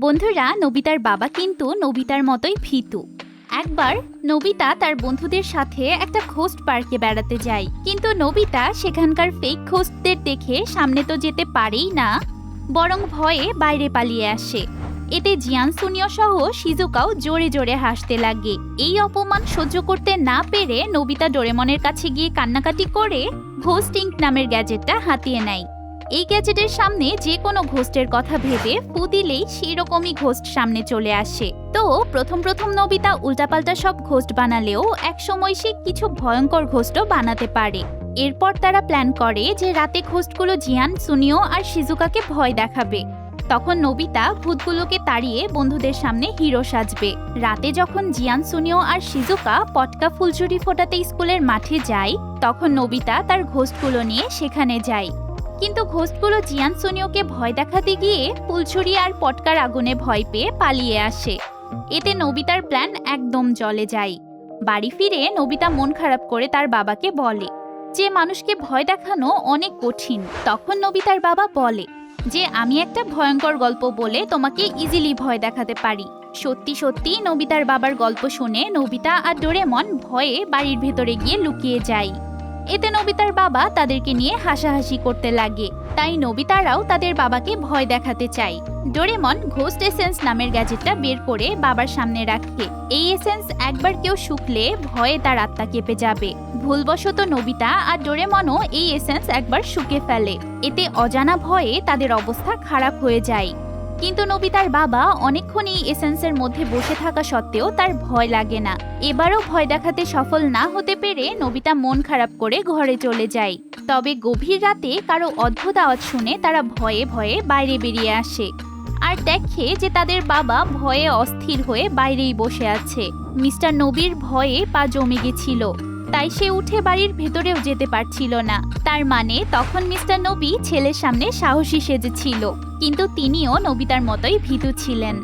বন্ধুরা, নবিতার বাবা কিন্তু নবিতার মতোই ভীতু। একবার নবিতা তার বন্ধুদের সাথে একটা ঘোস্ট পার্কে বেড়াতে যায়, কিন্তু নবিতা সেখানকার ফেক ঘোস্টদের দেখে সামনে তো যেতে পারেই না, বরং ভয়ে বাইরে পালিয়ে আসে। এতে জিয়ান সুনিও সহ শিজুকাও জোরে জোরে হাসতে লাগে। এই অপমান সহ্য করতে না পেরে নবিতা ডোরেমনের কাছে গিয়ে কান্নাকাটি করে ঘোস্ট ইঙ্ক নামের গ্যাজেটটা হাতিয়ে নেয়। এই গ্যাজেটের সামনে যে কোনো ঘোস্টের কথা ভেবে ফু দিলেই সেরকমই ঘোস্ট সামনে চলে আসে। তো প্রথম নবিতা উল্টাপাল্টা সব ঘোস্ট বানালেও একসময় সে কিছু ভয়ঙ্কর ঘোস্টও বানাতে পারে। এরপর তারা প্ল্যান করে যে রাতে ঘোস্টগুলো জিয়ান, সুনিও আর শিজুকাকে ভয় দেখাবে। তখন নবিতা ভূতগুলোকে তাড়িয়ে বন্ধুদের সামনে হিরো সাজবে। রাতে যখন জিয়ান, সুনিও আর শিজুকা পটকা ফুলঝুরি ফোটাতে স্কুলের মাঠে যায়, তখন নবিতা তার ঘোস্টগুলো নিয়ে সেখানে যায়। কিন্তু ঘোস্টগুলো জিয়ান, সুনিওকে ভয় দেখাতে গিয়ে ফুলছুরি আর পটকার আগুনে ভয় পেয়ে পালিয়ে আসে। এতে নবিতার প্ল্যান একদম জলে যায়। বাড়ি ফিরে নবিতা মন খারাপ করে তার বাবাকে বলে যে মানুষকে ভয় দেখানো অনেক কঠিন। তখন নবিতার বাবা বলে যে আমি একটা ভয়ঙ্কর গল্প বলে তোমাকে ইজিলি ভয় দেখাতে পারি। সত্যি সত্যি নবিতার বাবার গল্প শুনে নবিতা আর ডোরেমন ভয়ে বাড়ির ভেতরে গিয়ে লুকিয়ে যায়। এতে নবিতার বাবা তাদেরকে নিয়ে হাসাহাসি করতে লাগে। তাই নবিতারাও তাদের বাবাকে ভয় দেখাতে চায়। ডোরেমন ঘোস্ট এসেন্স নামের গ্যাজেটটা বের করে বাবার সামনে রাখে। এই এসেন্স একবার কেউ শুকলে ভয়ে তার আত্মা কেঁপে যাবে। ভুলবশত নবিতা আর ডোরেমনও এই এসেন্স একবার শুকে ফেলে। এতে অজানা ভয়ে তাদের অবস্থা খারাপ হয়ে যায়। কিন্তু নবিতার বাবা অনেকক্ষণ এই এসেন্সের মধ্যে বসে থাকা সত্ত্বেও তার ভয় লাগে না। এবারও ভয় দেখাতে সফল না হতে পেরে নবিতা মন খারাপ করে ঘরে চলে যায়। তবে গভীর রাতে কারো অদ্ভুত আওয়াজ শুনে তারা ভয়ে ভয়ে বাইরে বেরিয়ে আসে আর দেখে যে তাদের বাবা ভয়ে অস্থির হয়ে বাইরেই বসে আছে। মিস্টার নবীর ভয়ে পা জমে গেছিল, তাই সে উঠে বাড়ির ভেতরেও যেতে পারছিল না। তার মানে তখন মিস্টার নবী ছেলের সামনে সাহসী সেজেছিল, কিন্তু তিনিও নবিতার মতোই ভীতু ছিলেন।